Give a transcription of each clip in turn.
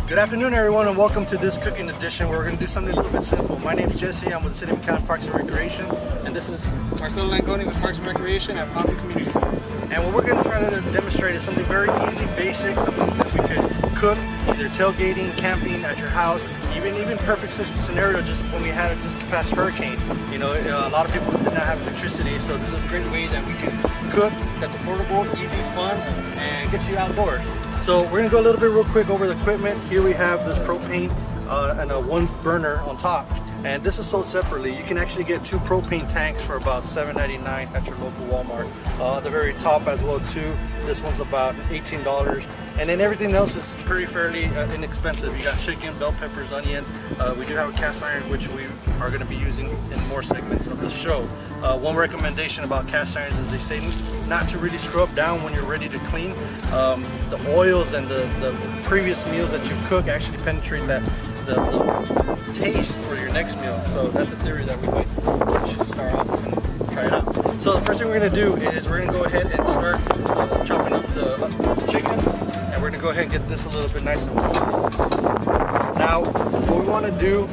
Good afternoon, everyone, and welcome to this cooking edition where we're going to do something a little bit simple. My name is Jesse. I'm with the City of McAllen Parks and Recreation, and this is Marcello with Parks and Recreation at Pocket Community Center. And what we're going to try to demonstrate is something very easy, basic, something that we could cook, either tailgating, camping, at your house, even perfect scenario just when we had just the past hurricane. You know, a lot of people did not have electricity, so this is a great way that we can cook that's affordable, easy, fun, and get you outdoors. So we're gonna go a little bit real quick over the equipment. Here we have this propane and a one burner on top. And this is sold separately. You can actually get 2 propane tanks for about $7.99 at your local Walmart. The very top as well too. This one's about $18. And then everything else is fairly inexpensive. You got chicken, bell peppers, onions. We do have a cast iron, which we are going to be using in more segments of the show. One recommendation about cast irons is they say not to really scrub down when you're ready to clean. The oils and the previous meals that you cook actually penetrate the taste for your next meal. So that's a theory that we should start off and try it out. So the first thing we're going to do is we're going to go ahead and start chopping up the chicken. And we're going to go ahead and get this a little bit nice and warm. Now, what we want to do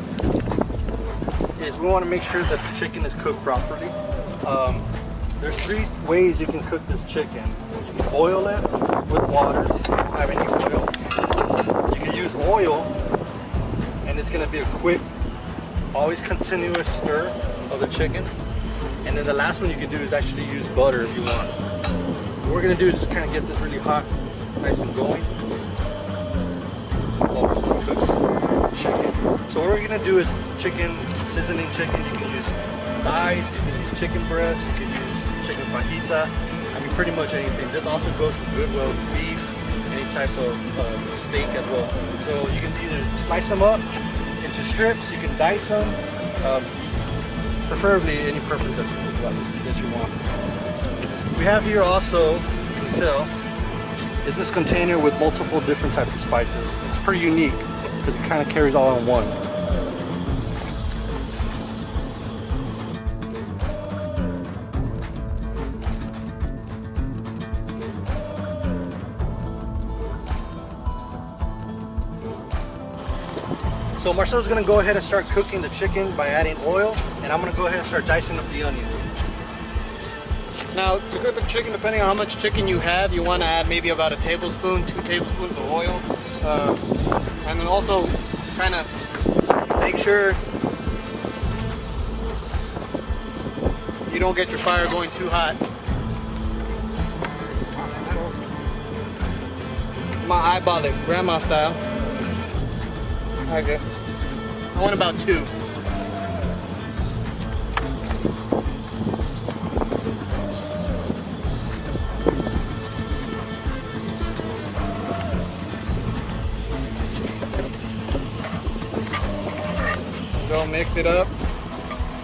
is we want to make sure that the chicken is cooked properly. There's 3 ways you can cook this chicken. You can boil it with water, if you don't have any oil. You can use oil, and it's going to be a quick, always continuous stir of the chicken. And then the last one you can do is actually use butter if you want. What we're going to do is just kind of get this really hot, nice and going. Chicken. So what we're gonna do is seasoning chicken. You can use thighs, you can use chicken breast, you can use chicken fajita. I mean, pretty much anything. This also goes for Goodwill beef, any type of steak as well. So you can either slice them up into strips, you can dice them, preferably any preference that you want. We have here also, as you can tell, is this container with multiple different types of spices. It's pretty unique because it kind of carries all in one. So Marcello's going to go ahead and start cooking the chicken by adding oil, and I'm going to go ahead and start dicing up the onions. Now, to cook the chicken, depending on how much chicken you have, you want to add maybe about 1 tablespoon, 2 tablespoons of oil. And then also kind of make sure you don't get your fire going too hot. My eyeball it, grandma style. Okay. I want about 2. Go mix it up.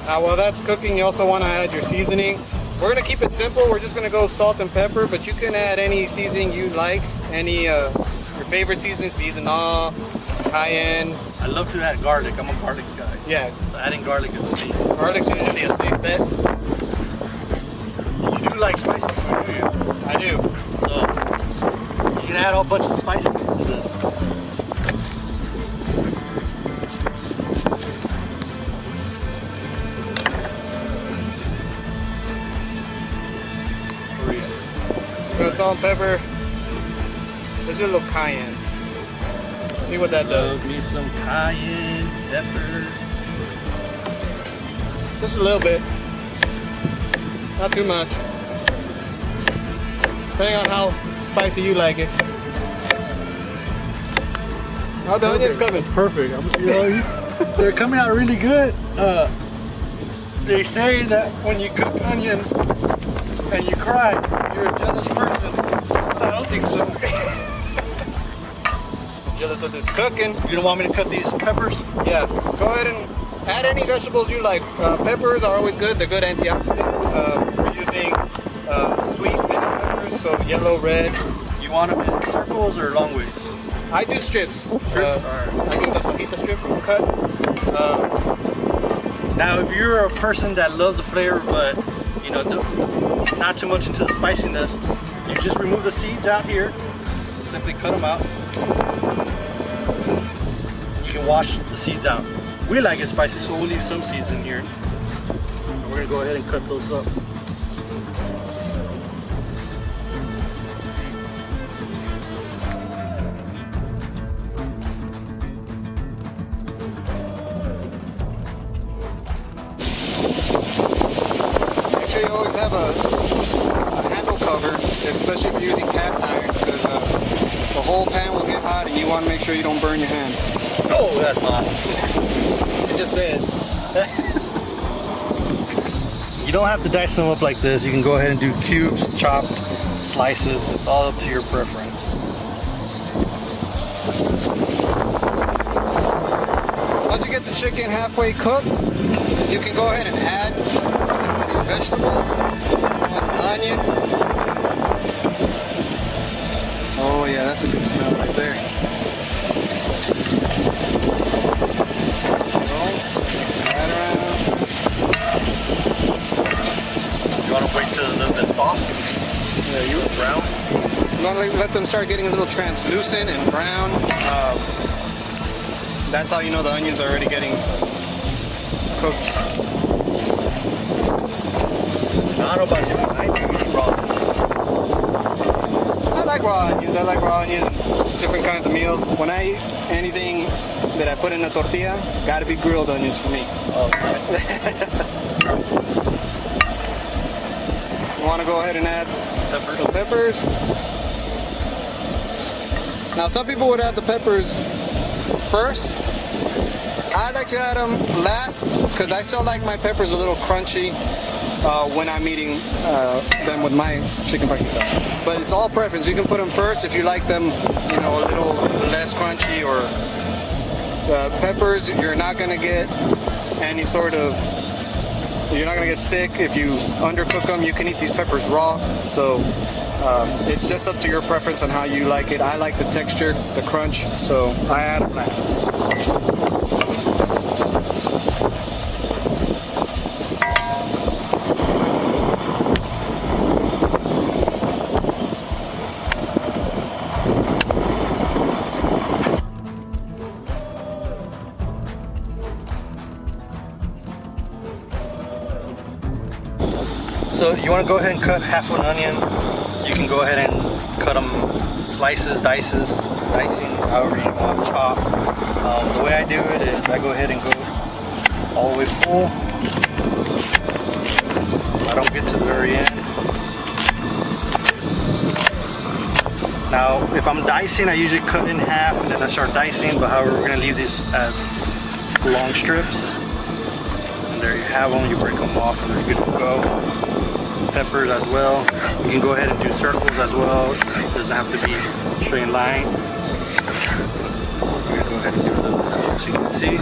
Now while that's cooking, you also want to add your seasoning. We're going to keep it simple. We're just going to go salt and pepper, but you can add any seasoning you like. Any your favorite season all, cayenne. I love to add garlic. I'm a garlic guy. Yeah. So adding garlic is amazing. Garlic's usually a safe bet. You do like spicy food, do you? I do. So you can add a whole bunch of spices to this. Salt and pepper. Let's do a little cayenne. See what that does. Love me some cayenne pepper. Just a little bit. Not too much. Depending on how spicy you like it. How the onions coming? Perfect. They're coming out really good. They say that when you cook onions and you cry, you're a jealous person. I don't think so. Jealous of this cooking. You don't want me to cut these peppers? Yeah. Go ahead and add any vegetables you like. Peppers are always good. They're good antioxidants. We're using sweet bell peppers, so yellow, red. You want them in circles or long ways? I do strips. Alright. I do the fajita strip cut. Now, if you're a person that loves the flavor, but you know, not too much into the spiciness, you just remove the seeds out here, simply cut them out. you can wash the seeds out. We like it spicy, so we'll leave some seeds in here. We're gonna go ahead and cut those up. Make sure you always have a handle cover, especially if you're using cast iron, because the whole pan will get hot and you want to make sure you don't burn your hand. Oh, that's hot. You just said. You don't have to dice them up like this. You can go ahead and do cubes, chopped, slices. It's all up to your preference. Once you get the chicken halfway cooked, you can go ahead and add your vegetables, an onion. Oh yeah, that's a good smell right there. Mix it right around. You want to wait till it's a little bit soft? Yeah, you Brown? You want to let them start getting a little translucent and brown. That's how you know the onions are already getting cooked. I don't know about you, but I do eat raw. I like raw onions. I like raw onions. Different kinds of meals. When I eat anything that I put in a tortilla, gotta be grilled onions for me. Oh, You want to go ahead and add the peppers. Now, some people would add the peppers first. I like to add them last because I still like my peppers a little crunchy when I'm eating them with my chicken fajita. But it's all preference. You can put them first if you like them, you know, a little less crunchy. Or peppers, you're not gonna get any sort of. You're not gonna get sick if you undercook them. You can eat these peppers raw. So it's just up to your preference on how you like it. I like the texture, the crunch, so I add them last. So you want to go ahead and cut half an onion. You can go ahead and cut them slices, dicing, however you want to chop. The way I do it is I go ahead and go all the way full. I don't get to the very end. Now, if I'm dicing, I usually cut in half and then I start dicing, but however, we're going to leave these as long strips. And there you have them. You break them off and they're good to go. Peppers as well. You can go ahead and do circles as well. It doesn't have to be straight line. I'm going to go ahead and do a little so you can see.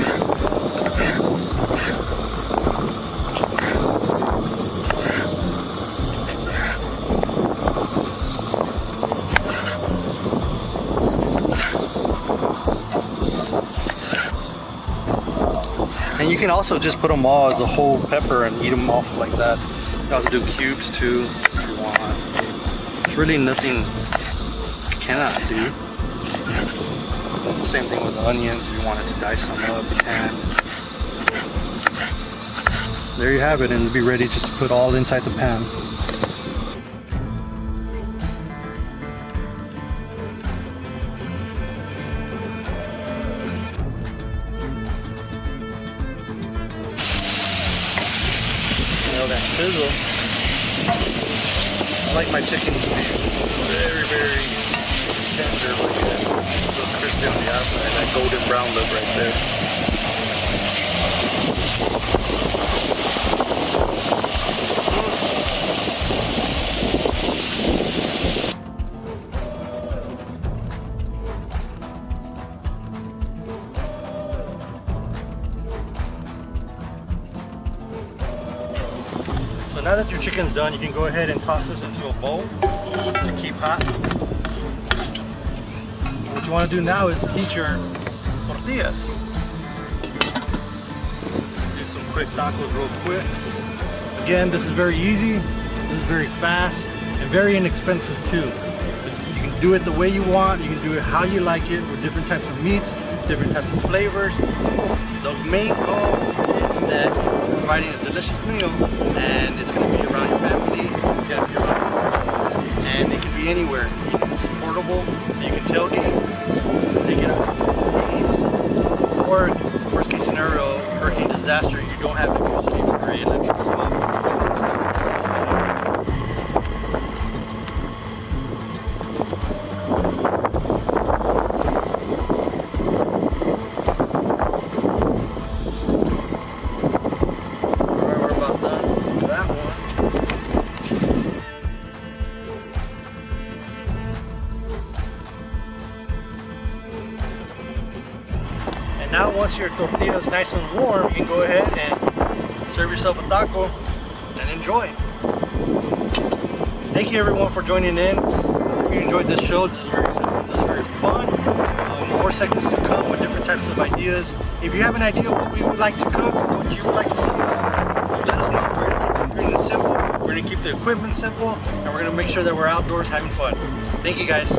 And you can also just put them all as a whole pepper and eat them off like that. You can also do cubes too if you want. There's really nothing you cannot do. The same thing with the onions. If you wanted to dice them up, you can. There you have it, and it'll be ready just to put all inside the pan. That sizzle. I like my chicken to be very, very tender, like that. A little crispy on the outside, that golden brown look right there. So now that your chicken's done, you can go ahead and toss this into a bowl to keep hot. What you want to do now is heat your tortillas. Do some quick tacos real quick. Again, this is very easy, this is very fast, and very inexpensive too. You can do it the way you want, you can do it how you like it, with different types of meats. different types of flavors. The main goal is that you're providing a delicious meal, and it's going to be around your family, it's going to be around your friends, and it can be anywhere. It's portable, you can tailgate, take it out to games, or worst case scenario, hurricane disaster, you don't have electricity for your electric stove. Now once your tortilla is nice and warm, you can go ahead and serve yourself a taco and enjoy. Thank you everyone for joining in. Hope you enjoyed this show. This is very fun. More segments to come with different types of ideas. If you have an idea of what we would like to cook, what you would like to see, let us know. We're going to keep it simple. We're going to keep the equipment simple, and we're going to make sure that we're outdoors having fun. Thank you guys.